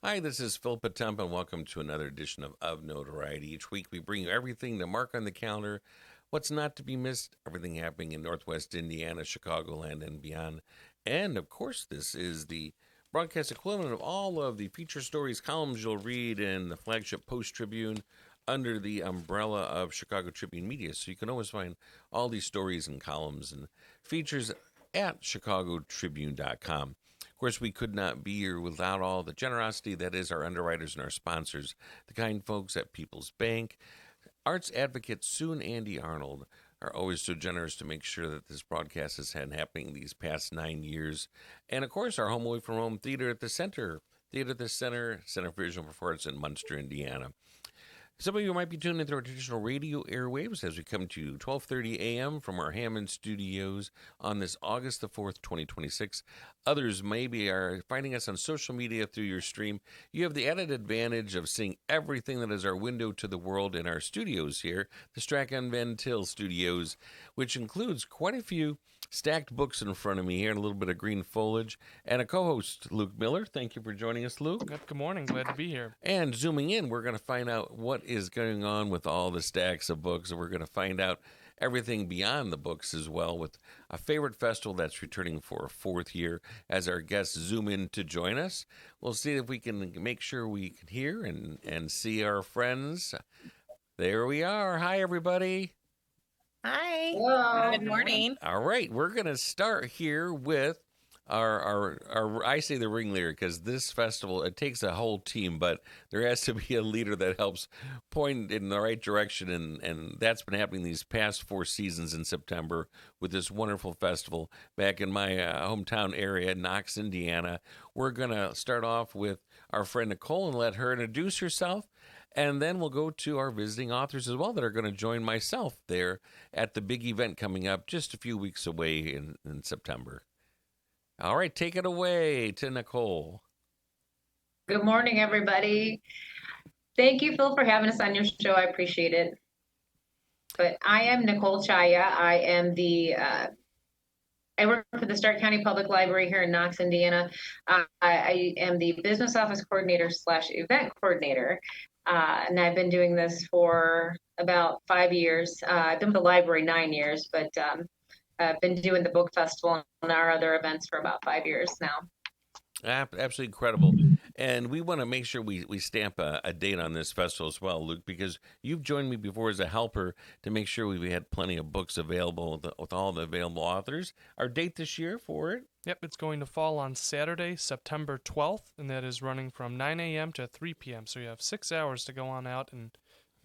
Hi, this is Phil Potempa, and welcome to another edition of Notoriety. Each week we bring you everything to mark on the calendar, what's not to be missed, everything happening in Northwest Indiana, Chicagoland, and beyond. And of course, this is the broadcast equivalent of all of the feature stories, columns you'll read in the flagship Post Tribune under the umbrella of Chicago Tribune Media. So you can always find all these stories and columns and features at chicagotribune.com. Of course, we could not be here without all the generosity that is our underwriters and our sponsors, the kind folks at People's Bank. Arts advocate Sue and Andy Arnold are always so generous to make sure that this broadcast has been happening these past 9 years. And of course, our home away from home Theater at the Center, Center for Visual Performance in Munster, Indiana. Some of you might be tuning into our traditional radio airwaves as we come to 12:30 a.m. from our Hamand studios on this August the 4th, 2026. Others maybe are finding us on social media through your stream. You have the added advantage of seeing everything that is our window to the world in our studios here, the Starke and Van Til studios, which includes quite a few stacked books in front of me here and a little bit of green foliage, and a co-host, Luke Miiller. Thank you for joining us, Luke. Good morning. Glad to be here. And zooming in, we're going to find out what is going on with all the stacks of books, and we're going to find out everything beyond the books as well with a favorite festival that's returning for a fourth year as our guests zoom in to join us. We'll see if we can make sure we can hear and see our friends. There we are. Hi, everybody. Hi. Hello. Good morning. All right, we're going to start here with our I say the ringleader because this festival, it takes a whole team, but there has to be a leader that helps point in the right direction, and that's been happening these past 4 seasons in September with this wonderful festival back in my hometown area, Knox, Indiana. We're going to start off with our friend Nichol and let her introduce herself. And then we'll go to our visiting authors as well that are going to join myself there at the big event coming up just a few weeks away in September. All right, take it away to Nichol. Good morning, everybody. Thank you, Phil, for having us on your show. I appreciate it. But I am Nichol Chaja. I work for the Starke County Public Library here in Knox, Indiana. I am the business office coordinator / event coordinator. And I've been doing this for about 5 years. I've been with the library 9 years, but I've been doing the book festival and our other events for about 5 years now. Absolutely incredible. And we want to make sure we stamp a date on this festival as well, Luke, because you've joined me before as a helper to make sure we had plenty of books available with all the available authors. Our date this year for it? Yep, it's going to fall on Saturday, September 12th, and that is running from 9 a.m. to 3 p.m. So you have 6 hours to go on out and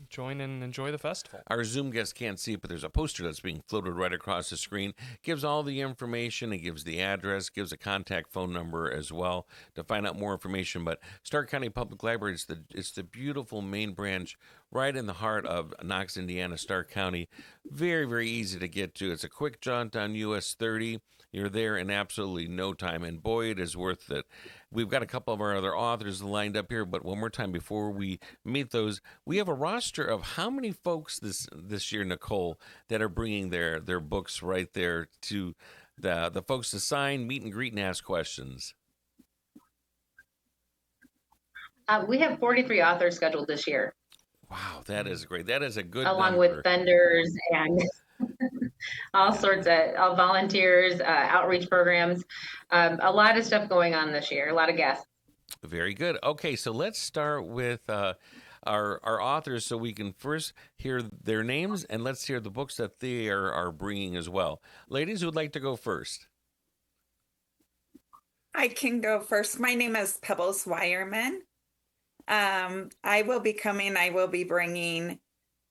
join and enjoy the festival. Our Zoom guests can't see it, but there's a poster that's being floated right across the screen. Gives all the information. It gives the address, gives a contact phone number as well to find out more information. But Starke County Public Library, it's the beautiful main branch right in the heart of Knox, Indiana, Starke County. Very, very easy to get to. It's a quick jaunt on US 30. You're there in absolutely no time, and boy, it is worth it. We've got a couple of our other authors lined up here, but one more time before we meet those, we have a roster of how many folks this year, Nichol, that are bringing their books right there to the folks to sign, meet and greet, and ask questions. We have 43 authors scheduled this year. Wow, that is great. That is a good along number. With vendors and all sorts of volunteers, outreach programs, a lot of stuff going on this year, a lot of guests. Very good. Okay, so let's start with our authors so we can first hear their names, and let's hear the books that they are bringing as well. Ladies, who would like to go first? I can go first. My name is Pebbles Wireman. I will be bringing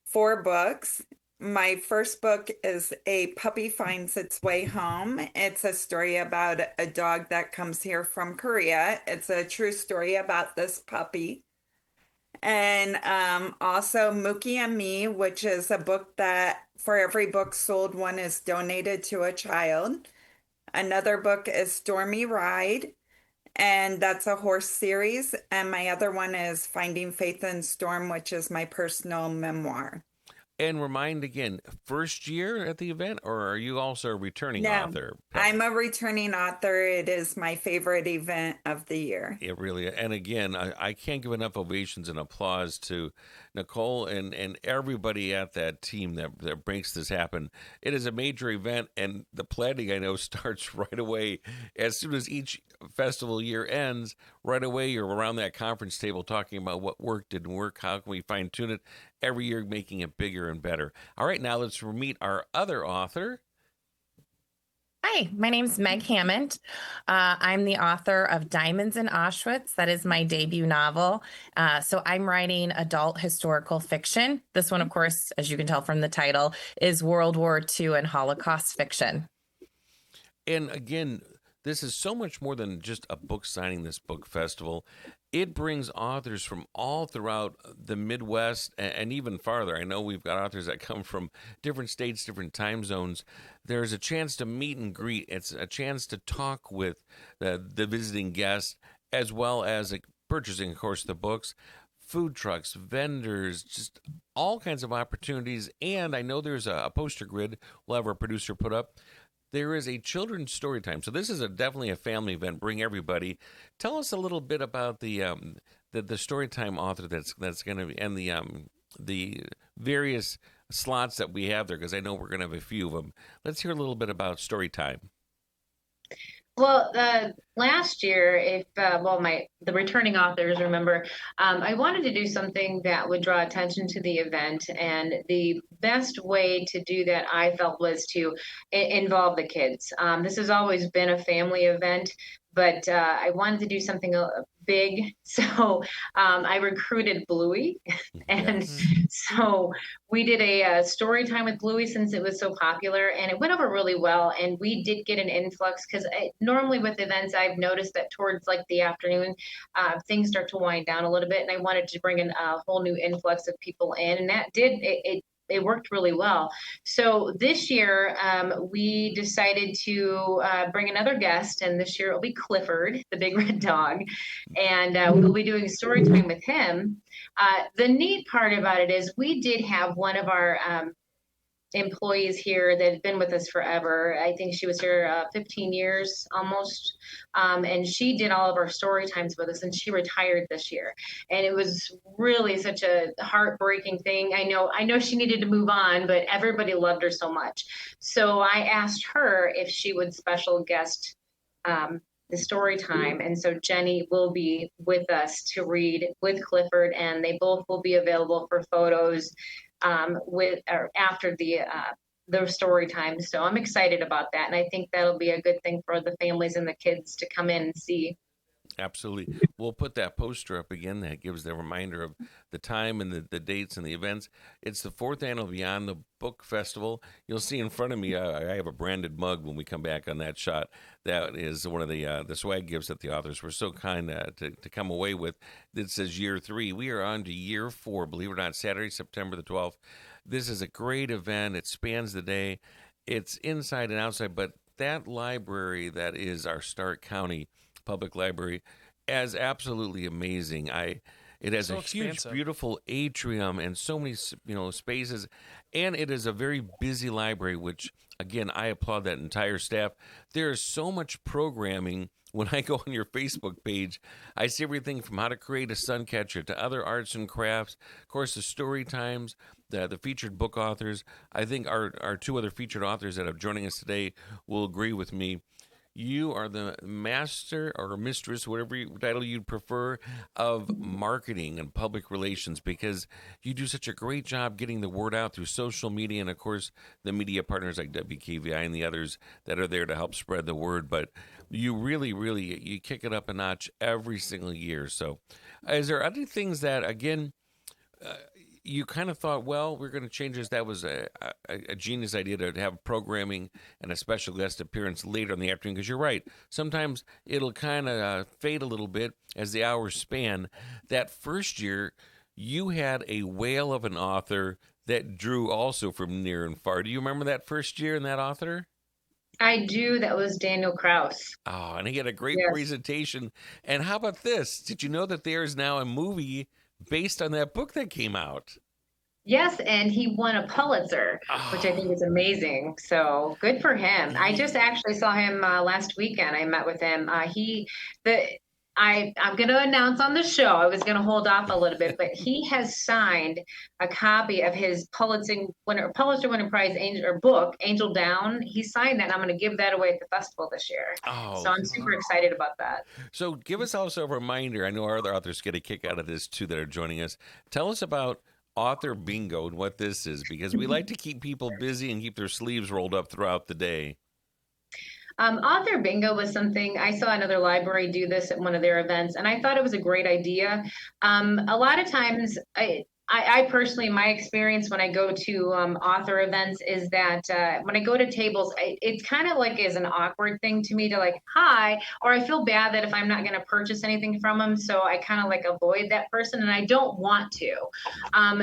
4 books. My first book is A Puppy Finds Its Way Home. It's a story about a dog that comes here from Korea. It's a true story about this puppy. And also Mookie and Me, which is a book that for every book sold, one is donated to a child. Another book is Stormy Ride, and that's a horse series. And my other one is Finding Faith in Storm, which is my personal memoir. And remind again, first year at the event, or are you also a returning No, author? I'm a returning author. It is my favorite event of the year. It really, and again, I can't give enough ovations and applause to Nichol and everybody at that team that makes this happen. It is a major event, and the planning, I know, starts right away. As soon as each festival year ends, right away you're around that conference table talking about what worked, didn't work, how can we fine tune it, every year making it bigger and better. All right, now let's meet our other author. Hi, my name's Meg Hamand. I'm the author of Diamonds in Auschwitz. That is my debut novel. So I'm writing adult historical fiction. This one, of course, as you can tell from the title, is World War II and Holocaust fiction. And again, this is so much more than just a book signing, this book festival. It brings authors from all throughout the Midwest and even farther. I know we've got authors that come from different states, different time zones. There's a chance to meet and greet. It's a chance to talk with the visiting guests, as well as purchasing, of course, the books, food trucks, vendors, just all kinds of opportunities. And I know there's a poster grid we'll have our producer put up. There is a children's story time. So this is definitely a family event. Bring everybody. Tell us a little bit about the story time author that's going to be, and the various slots that we have there, because I know we're going to have a few of them. Let's hear a little bit about story time. Well, last year, the returning authors remember, I wanted to do something that would draw attention to the event, and the best way to do that, I felt, was to involve the kids. This has always been a family event, but I wanted to do something big, so I recruited Bluey, and so we did a story time with Bluey since it was so popular, and it went over really well. And we did get an influx because normally with events, I've noticed that towards like the afternoon, things start to wind down a little bit, and I wanted to bring in a whole new influx of people in, and that did it worked really well. So this year, we decided to bring another guest, and this year it'll be Clifford, the big red dog, and we'll be doing story time with him. The neat part about it is we did have one of our employees here that had been with us forever. I think she was here 15 years almost. And she did all of our story times with us, and she retired this year. And it was really such a heartbreaking thing. I know she needed to move on, but everybody loved her so much. So I asked her if she would special guest the story time. And so Jenny will be with us to read with Clifford, and they both will be available for photos with or after the story time. So I'm excited about that, and I think that'll be a good thing for the families and the kids to come in and see. Absolutely. We'll put that poster up again that gives the reminder of the time and the dates and the events. It's the 4th annual Beyond the Book Festival. You'll see in front of me, I have a branded mug when we come back on that shot. That is one of the swag gifts that the authors were so kind to come away with. That says year 3. We are on to year 4, believe it or not, Saturday, September the 12th. This is a great event. It spans the day. It's inside and outside, but that library that is our Starke County Public Library is absolutely amazing. It has So a huge, expansive. beautiful atrium and so many spaces, and it is a very busy library. Which again, I applaud that entire staff. There is so much programming. When I go on your Facebook page, I see everything from how to create a sun catcher to other arts and crafts. Of course, the story times, the featured book authors. I think our 2 other featured authors that are joining us today will agree with me. You are the master or mistress, whatever title you'd prefer, of marketing and public relations, because you do such a great job getting the word out through social media and, of course, the media partners like WKVI and the others that are there to help spread the word. But you really, really, you kick it up a notch every single year. So is there other things that, again, you kind of thought, well, we're going to change this? That was a genius idea to have programming and a special guest appearance later in the afternoon, because you're right. Sometimes it'll kind of fade a little bit as the hours span. That first year, you had a whale of an author that drew also from near and far. Do you remember that first year and that author? I do. That was Daniel Kraus. Oh, and he had a great Yes. presentation. And how about this? Did you know that there is now a movie based on that book that came out? Yes, and he won a Pulitzer, which I think is amazing. So good for him. I just actually saw him last weekend. I met with him. I'm going to announce on the show. I was going to hold off a little bit, but he has signed a copy of his Pulitzer winning prize book, Angel Down. He signed that, and I'm going to give that away at the festival this year. Oh, So I'm super excited about that. So give us also a reminder. I know our other authors get a kick out of this too that are joining us. Tell us about author bingo and what this is, because we like to keep people busy and keep their sleeves rolled up throughout the day. Author bingo was something I saw another library do this at one of their events, and I thought it was a great idea. A lot of times, I personally, my experience when I go to author events is that when I go to tables, it's kind of like is an awkward thing to me to like, hi, or I feel bad that if I'm not going to purchase anything from them, so I kind of like avoid that person, and I don't want to.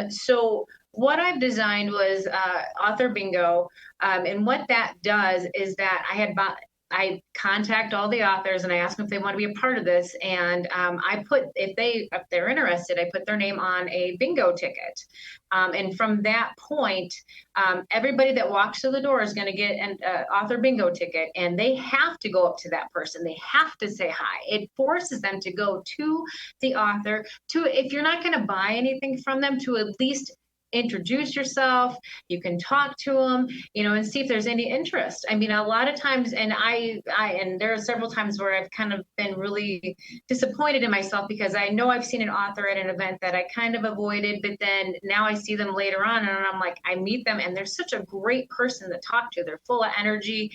So what I've designed was author bingo, and what that does is that I contact all the authors and I ask them if they want to be a part of this. And if they're interested, I put their name on a bingo ticket. And from that point, everybody that walks through the door is going to get an author bingo ticket, and they have to go up to that person. They have to say hi. It forces them to go to the author if you're not going to buy anything from them, to at least introduce yourself. You can talk to them, and see if there's any interest. I mean, a lot of times, and and there are several times where I've kind of been really disappointed in myself because I know I've seen an author at an event that I kind of avoided, but then now I see them later on and I'm like, I meet them and they're such a great person to talk to. They're full of energy,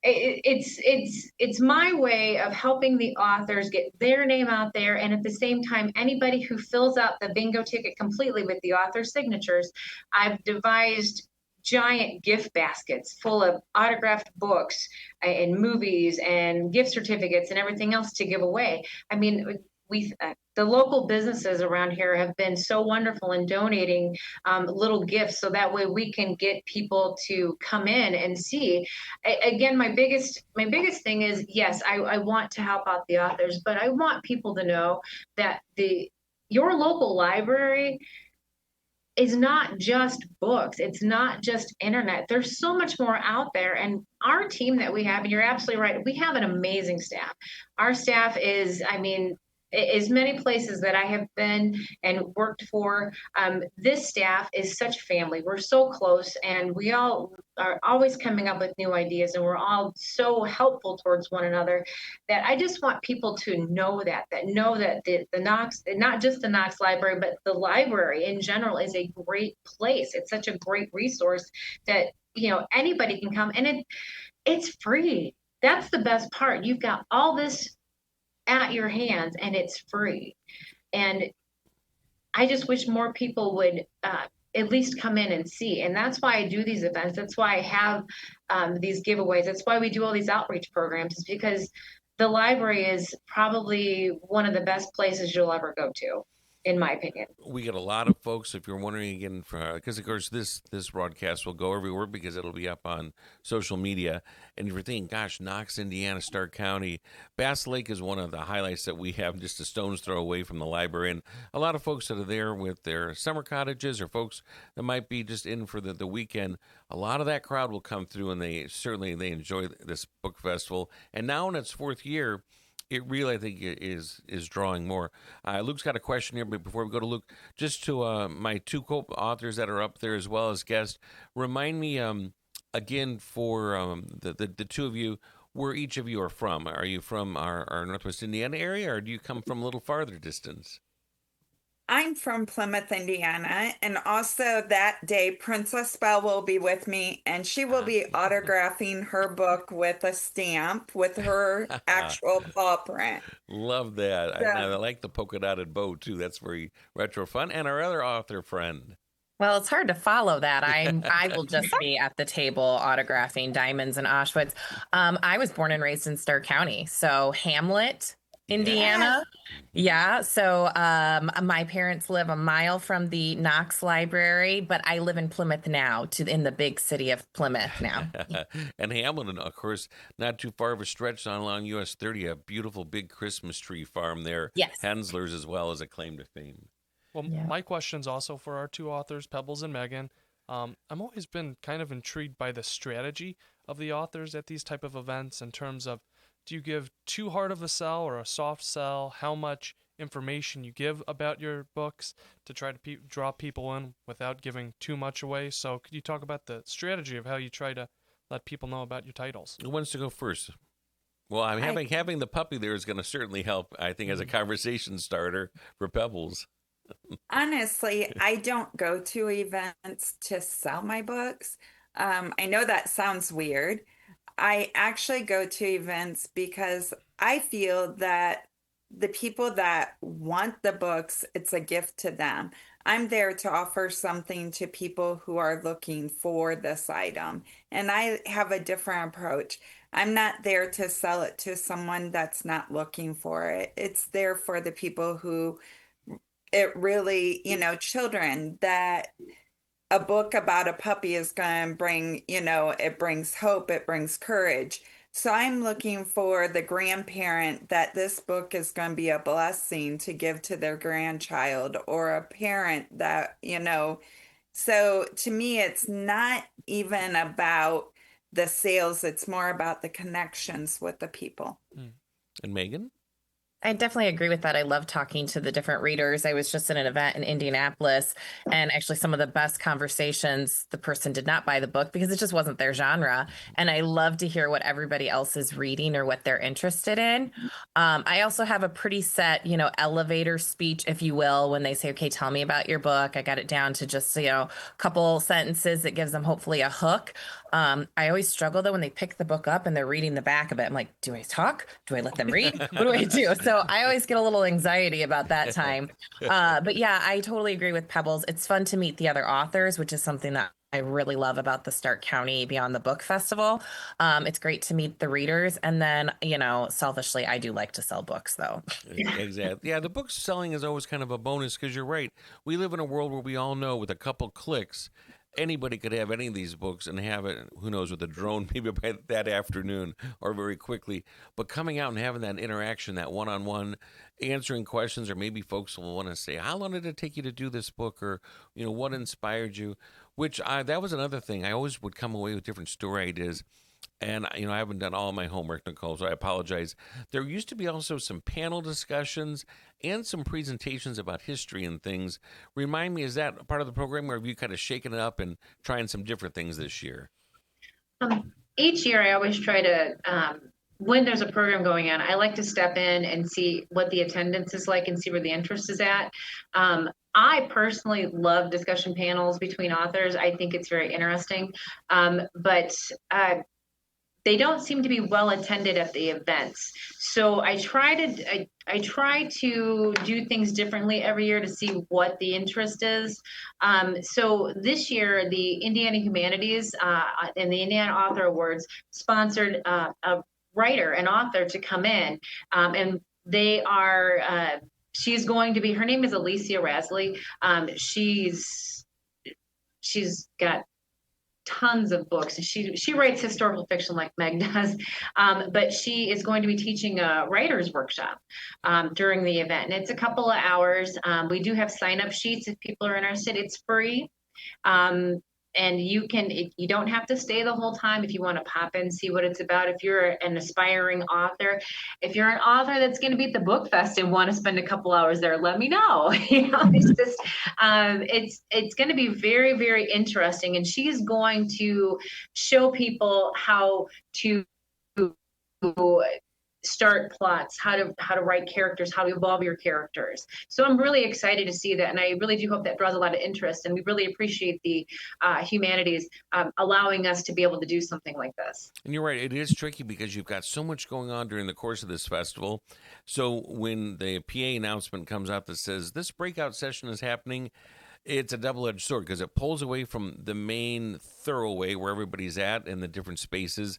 it's my way of helping the authors get their name out there, and at the same time, anybody who fills out the bingo ticket completely with the author's signatures, I've devised giant gift baskets full of autographed books and movies and gift certificates and everything else to give away. I mean, the local businesses around here have been so wonderful in donating little gifts, so that way we can get people to come in and see. Again, my biggest thing is, yes, I want to help out the authors, but I want people to know that your local library is not just books. It's not just internet. There's so much more out there. And our team that we have, and you're absolutely right, we have an amazing staff. Our staff is, as many places that I have been and worked for, this staff is such family. We're so close, and we all are always coming up with new ideas, and we're all so helpful towards one another that I just want people to know that the Knox, not just the Knox Library, but the library in general is a great place. It's such a great resource that, anybody can come, and it's free. That's the best part. You've got all this at your hands and it's free. And I just wish more people would at least come in and see. And that's why I do these events. That's why I have these giveaways. That's why we do all these outreach programs, is because the library is probably one of the best places you'll ever go to, in my opinion. We get a lot of folks, if you're wondering again, because of course this broadcast will go everywhere because it'll be up on social media. And if you're thinking, gosh, Knox, Indiana, Starke County, Bass Lake is one of the highlights that we have just a stone's throw away from the library. And a lot of folks that are there with their summer cottages, or folks that might be just in for the weekend, a lot of that crowd will come through, and they enjoy this book festival. And now in its fourth year, it really, I think, is drawing more. Luke's got a question here, but before we go to Luke, just to my two co-authors that are up there as well as guests, remind me again for the two of you, where each of you are from. Are you from our Northwest Indiana area, or do you come from a little farther distance? I'm from Plymouth, Indiana, and also that day, Princess Belle will be with me, and she will be autographing her book with a stamp with her actual paw print. Love that. So, I like the polka dotted bow, too. That's very retro fun. And our other author friend. Well, it's hard to follow that. I will just be at the table autographing Diamonds in Auschwitz. I was born and raised in Starke County, so Hamlet, Indiana. Yeah. So my parents live a mile from the Knox Library, but I live in Plymouth now, in the big city of Plymouth now. And Hamilton, of course, not too far of a stretch on along US 30, a beautiful big Christmas tree farm there. Yes. Hensler's as well as a claim to fame. Well, Yeah. my question's also for our two authors, Pebbles and Megan. I'm always been kind of intrigued by the strategy of the authors at these type of events in terms of, do you give too hard of a sell or a soft sell? How much information you give about your books to try to draw people in without giving too much away? So could you talk about the strategy of how you try to let people know about your titles? Who wants to go first? Well, I'm having the puppy there is going to certainly help, I think, as a conversation starter for Pebbles. Honestly, I don't go to events to sell my books. I know that sounds weird. I actually go to events because I feel that the people that want the books, it's a gift to them. I'm there to offer something to people who are looking for this item. And I have a different approach. I'm not there to sell it to someone that's not looking for it. It's there for the people who it really, children, that a book about a puppy is going to bring, it brings hope, it brings courage. So I'm looking for the grandparent that this book is going to be a blessing to give to their grandchild, or a parent that, so to me, it's not even about the sales, it's more about the connections with the people. And Megan? I definitely agree with that. I love talking to the different readers. I was just at an event in Indianapolis, and actually some of the best conversations, the person did not buy the book because it just wasn't their genre. And I love to hear what everybody else is reading or what they're interested in. I also have a pretty set, elevator speech, if you will, when they say, okay, tell me about your book. I got it down to just, a couple sentences that gives them hopefully a hook. I always struggle though when they pick the book up and they're reading the back of it. I'm like, do I talk? Do I let them read? What do I do? So I always get a little anxiety about that time. But yeah, I totally agree with Pebbles. It's fun to meet the other authors, which is something that I really love about the Starke County Beyond the Book Festival. It's great to meet the readers. And then, selfishly, I do like to sell books though. Exactly. Yeah, the book selling is always kind of a bonus because you're right. We live in a world where we all know with a couple clicks, anybody could have any of these books and have it, who knows, with a drone maybe by that afternoon or very quickly. But coming out and having that interaction, that one-on-one, answering questions, or maybe folks will want to say, how long did it take you to do this book? Or, what inspired you? Which that was another thing. I always would come away with different story ideas. And, I haven't done all my homework, Nicole, so I apologize. There used to be also some panel discussions and some presentations about history and things. Remind me, is that part of the program, or have you kind of shaken it up and trying some different things this year? Each year, I always try to, when there's a program going on, I like to step in and see what the attendance is like and see where the interest is at. I personally love discussion panels between authors. I think it's very interesting. But they don't seem to be well attended at the events. So I try to do things differently every year to see what the interest is. So this year, the Indiana Humanities and the Indiana Author Awards sponsored a writer, an author, to come in, and they are. She's going to be. Her name is Alicia Rasley. She's got tons of books. She writes historical fiction like Meg does, but she is going to be teaching a writer's workshop during the event, and it's a couple of hours. We do have sign-up sheets if people are interested. It's free. And you don't have to stay the whole time if you want to pop in, see what it's about. If you're an aspiring author, if you're an author that's going to be at the book fest and want to spend a couple hours there, let me know. It's just, it's going to be very, very interesting. And she's going to show people how to start plots, how to write characters, how to evolve your characters. So I'm really excited to see that, and I really do hope that draws a lot of interest. And we really appreciate the humanities allowing us to be able to do something like this. And you're right, it is tricky because you've got so much going on during the course of this festival. So when the PA announcement comes out that says this breakout session is happening, it's a double-edged sword because it pulls away from the main thoroughway where everybody's at in the different spaces,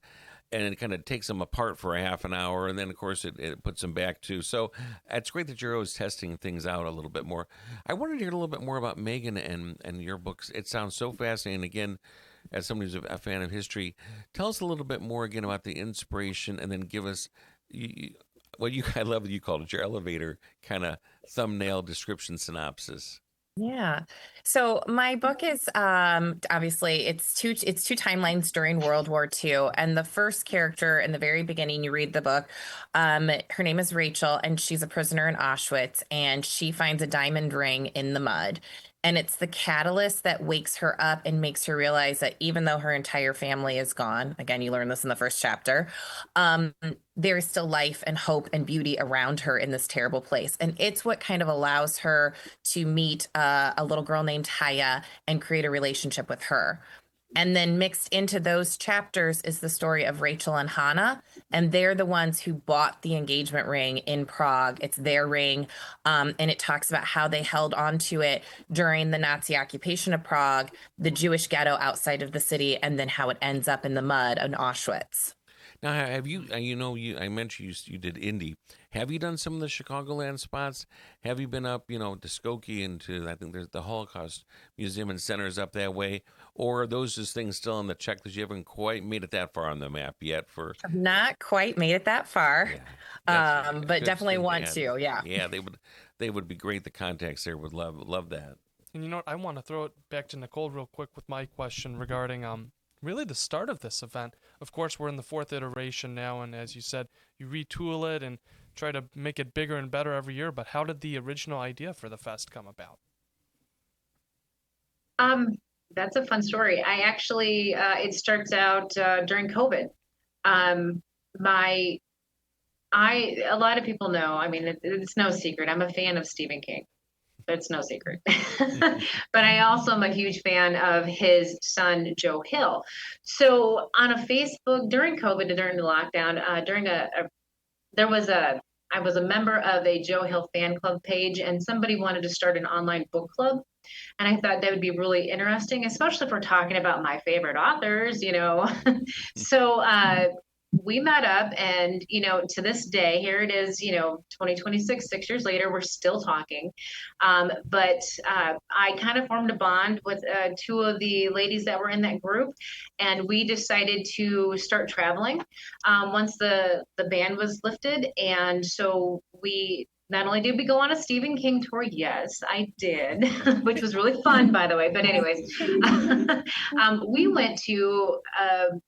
and it kind of takes them apart for a half an hour, and then, of course, it puts them back, too. So it's great that you're always testing things out a little bit more. I wanted to hear a little bit more about Megan and your books. It sounds so fascinating. Again, as somebody who's a fan of history, tell us a little bit more, again, about the inspiration, and then give us I love that you called it your elevator kind of thumbnail description synopsis. Yeah. So my book is obviously it's two timelines during World War II. And the first character in the very beginning, you read the book, her name is Rachel, and she's a prisoner in Auschwitz, and she finds a diamond ring in the mud. And it's the catalyst that wakes her up and makes her realize that even though her entire family is gone, again, you learn this in the first chapter, there is still life and hope and beauty around her in this terrible place. And it's what kind of allows her to meet a little girl named Haya and create a relationship with her. And then mixed into those chapters is the story of Rachel and Hannah, and they're the ones who bought the engagement ring in Prague. It's their ring, and it talks about how they held onto it during the Nazi occupation of Prague, the Jewish ghetto outside of the city, and then how it ends up in the mud in Auschwitz. Now, have you? I mentioned you did Indy. Have you done some of the Chicagoland spots? Have you been up, to Skokie and to, I think there's the Holocaust Museum and Centers up that way, or are those just things still on the checklist? You haven't quite made it that far on the map yet. I've not quite made it that far, but definitely want to. Yeah. Yeah, they would be great. The contacts there would love that. And you know what? I want to throw it back to Nichol real quick with my question regarding really the start of this event. Of course, we're in the 4th iteration now, and as you said, you retool it and try to make it bigger and better every year. But how did the original idea for the fest come about? That's a fun story. I actually, it starts out during COVID. A lot of people know, I mean, it's no secret. I'm a fan of Stephen King. It's no secret. But I also am a huge fan of his son, Joe Hill. So on a Facebook during COVID, during the lockdown, I was a member of a Joe Hill fan club page, and somebody wanted to start an online book club. And I thought that would be really interesting, especially if we're talking about my favorite authors, So we met up, and, to this day, here it is, 2026, 6 years later, we're still talking. But I kind of formed a bond with 2 of the ladies that were in that group, and we decided to start traveling once the ban was lifted. And so not only did we go on a Stephen King tour, yes, I did, which was really fun, by the way. But anyways, we went to,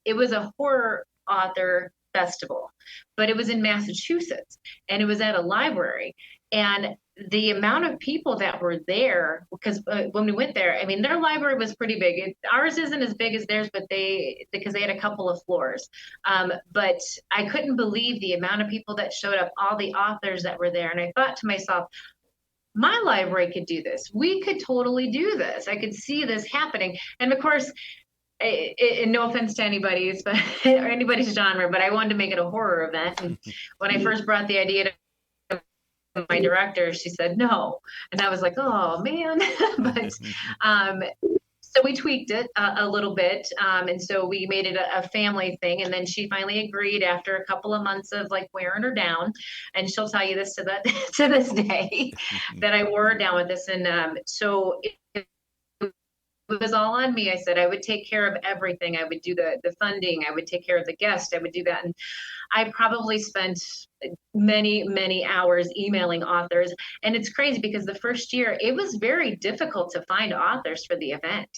it was a horror author festival, but it was in Massachusetts, and it was at a library. And the amount of people that were there, because when we went there, I mean, their library was pretty big. Ours isn't as big as theirs, but because they had a couple of floors. But I couldn't believe the amount of people that showed up, all the authors that were there. And I thought to myself, my library could do this. We could totally do this. I could see this happening. And of course, no offense to anybody's, or anybody's genre, but I wanted to make it a horror event. And when I first brought the idea to my director, she said no, and I was like, oh man. But so we tweaked it a little bit, and so we made it a family thing. And then she finally agreed after a couple of months of like wearing her down, and she'll tell you this to this day that I wore her down with this. And so it was all on me. I said I would take care of everything. I would do the funding. I would take care of the guest. I would do that. And I probably spent many, many hours emailing authors. And it's crazy because the first year it was very difficult to find authors for the event.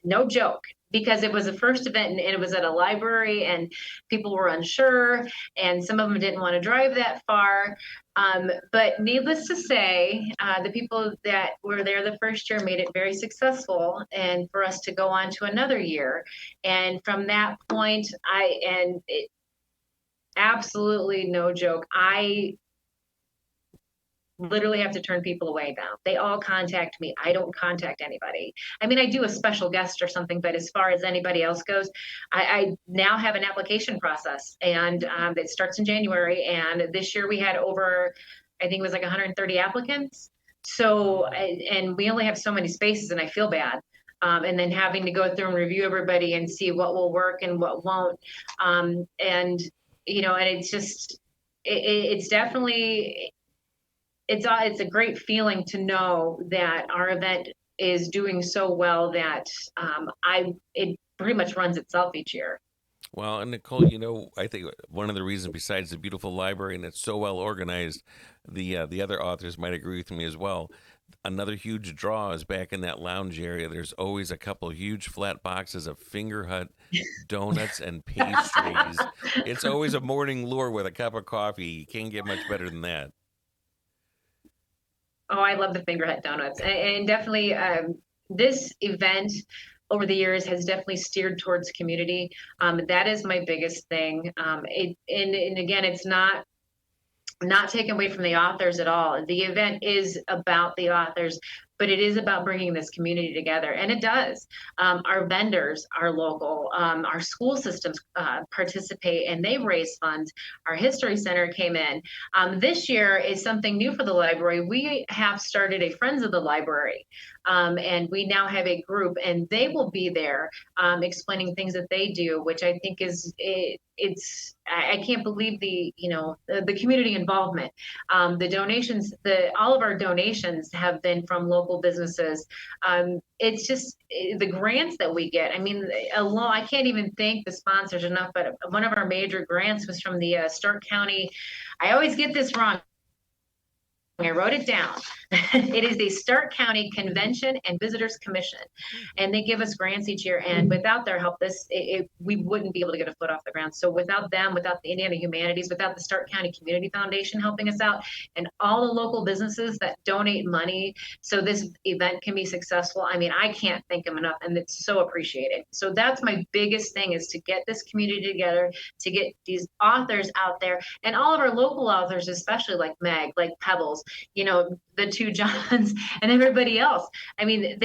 No joke, because it was the first event and it was at a library and people were unsure and some of them didn't want to drive that far. But needless to say, the people that were there the first year made it very successful, and for us to go on to another year. And from that point, absolutely no joke, I literally have to turn people away now. They all contact me. I don't contact anybody. I mean, I do a special guest or something, but as far as anybody else goes, I now have an application process, and it starts in January. And this year we had over, I think it was like 130 applicants. So, and we only have so many spaces, and I feel bad. And then having to go through and review everybody and see what will work and what won't. And it's just, it's definitely, it's a great feeling to know that our event is doing so well that it pretty much runs itself each year. Well, and Nicole, I think one of the reasons, besides the beautiful library and it's so well organized, the other authors might agree with me as well. Another huge draw is back in that lounge area. There's always a couple huge flat boxes of Finger Hut donuts and pastries. It's always a morning lure with a cup of coffee. You can't get much better than that. Oh, I love the Finger Hut donuts, and definitely this event over the years has definitely steered towards community. That is my biggest thing. And again, it's not taken away from the authors at all. The event is about the authors, but it is about bringing this community together, and it does. Our vendors are local. Our school systems participate, and they raise funds. Our history center came in. This year is something new for the library. We have started a Friends of the Library, and we now have a group, and they will be there explaining things that they do, which I think I can't believe the community involvement. The donations, all of our donations have been from local businesses. It's just the grants that we get. I mean, alone, I can't even thank the sponsors enough, but one of our major grants was from the Starke County. I always get this wrong. I wrote it down. It is the Starke County Convention and Visitors Commission, and they give us grants each year. And without their help, we wouldn't be able to get a foot off the ground. So without them, without the Indiana Humanities, without the Starke County Community Foundation helping us out, and all the local businesses that donate money so this event can be successful, I mean, I can't thank them enough, and it's so appreciated. So that's my biggest thing, is to get this community together, to get these authors out there, and all of our local authors, especially like Meg, like Pebbles, the two Johns, and everybody else. I mean,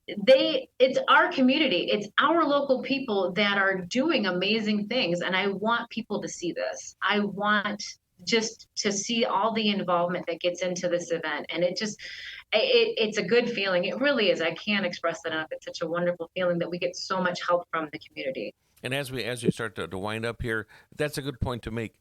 it's our community, it's our local people that are doing amazing things, and I want people to see this. I want just to see all the involvement that gets into this event, and it's a good feeling. It really is. I can't express that enough. It's such a wonderful feeling that we get so much help from the community. And as we start to wind up here, that's a good point to make.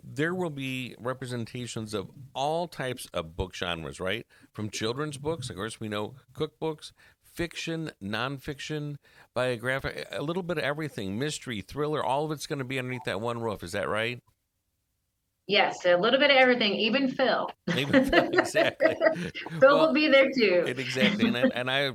There will be representations of all types of book genres, right? From children's books, of course, we know cookbooks, fiction, nonfiction, biographic, a little bit of everything, mystery, thriller, all of it's going to be underneath that one roof. Is that right? Yes, a little bit of everything, even Phil. Even Phil, exactly. Phil will be there too. Exactly. And I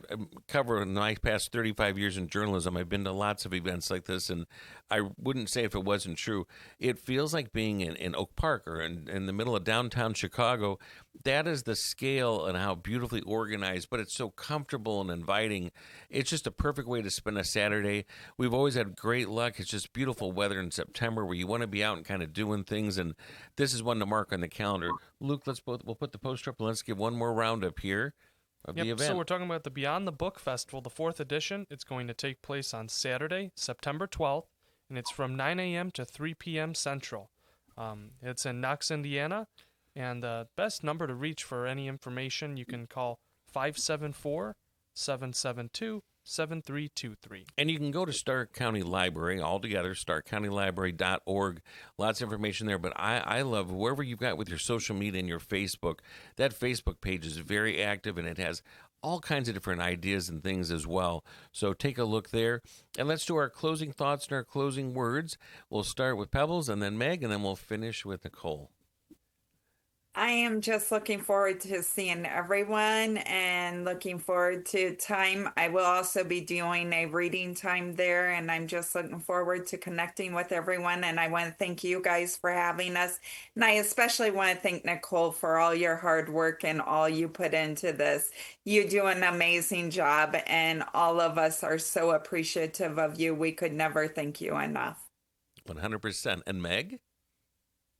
cover, in my past 35 years in journalism, I've been to lots of events like this, and I wouldn't say if it wasn't true. It feels like being in Oak Park or in the middle of downtown Chicago. That is the scale and how beautifully organized, but it's so comfortable and inviting. It's just a perfect way to spend a Saturday. We've always had great luck. It's just beautiful weather in September where you want to be out and kind of doing things, and this is one to mark on the calendar. Luke, we'll put the poster up and let's give one more roundup here of the event. So we're talking about the Beyond the Book Festival, the 4th edition. It's going to take place on Saturday, September 12th, and it's from 9 a.m. to 3 p.m. Central. It's in Knox, Indiana, and the best number to reach for any information, you can call 574-772-7323. And you can go to Starke County Library altogether, starkecountylibrary.org. Lots of information there. But I love wherever you've got with your social media and your Facebook, that Facebook page is very active, and it has all kinds of different ideas and things as well. So take a look there. And let's do our closing thoughts and our closing words. We'll start with Pebbles and then Meg, and then we'll finish with Nicole. I am just looking forward to seeing everyone and looking forward to time. I will also be doing a reading time there, and I'm just looking forward to connecting with everyone. And I want to thank you guys for having us. And I especially want to thank Nicole for all your hard work and all you put into this. You do an amazing job, and all of us are so appreciative of you. We could never thank you enough. 100%. And Meg?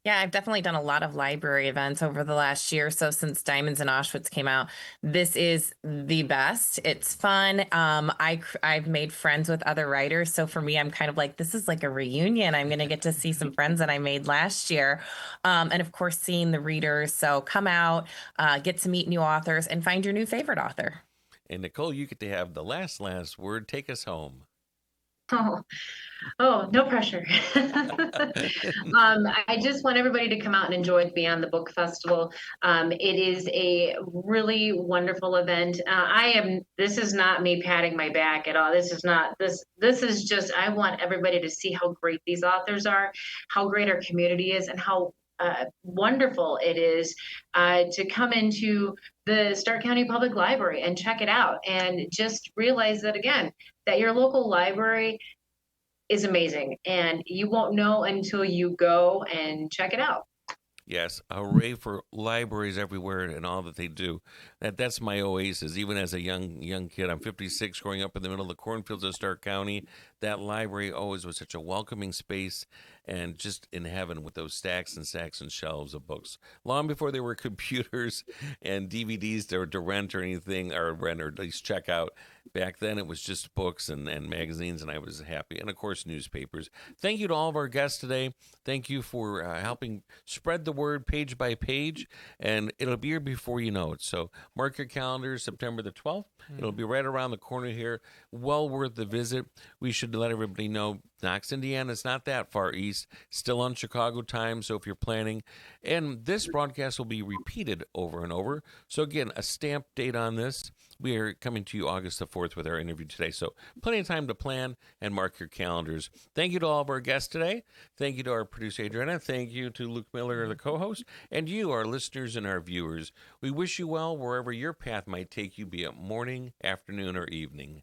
Yeah, I've definitely done a lot of library events over the last year. So since Diamonds in Auschwitz came out, this is the best. It's fun. I've made friends with other writers. So for me, I'm kind of like, this is like a reunion. I'm going to get to see some friends that I made last year. And of course, seeing the readers. So come out, get to meet new authors, and find your new favorite author. And Nicole, you get to have the last word. Take us home. Oh, no pressure. I just want everybody to come out and enjoy the Beyond the Book Festival. It is a really wonderful event. This is not me patting my back at all. This is just, I want everybody to see how great these authors are, how great our community is, and how wonderful it is to come into the Starke County Public Library and check it out and just realize that, again, that your local library is amazing, and you won't know until you go and check it out. Yes, hooray for libraries everywhere and all that they do. That's my oasis. Even as a young kid, I'm 56, growing up in the middle of the cornfields of Starke County. That library always was such a welcoming space, and just in heaven with those stacks and stacks and shelves of books. Long before there were computers and DVDs to rent or anything, or rent or at least check out. Back then, it was just books and magazines, and I was happy. And, of course, newspapers. Thank you to all of our guests today. Thank you for helping spread the word page by page, and it'll be here before you know it. So mark your calendars, September the 12th. It'll be right around the corner here. Well worth the visit. We should let everybody know Knox, Indiana is not that far east, still on Chicago time, so if you're planning. And this broadcast will be repeated over and over. So, again, a stamp date on this. We are coming to you August the 4th with our interview today. So plenty of time to plan and mark your calendars. Thank you to all of our guests today. Thank you to our producer, Adriana. Thank you to Luke Miller, the co-host, and you, our listeners and our viewers. We wish you well wherever your path might take you, be it morning, afternoon, or evening.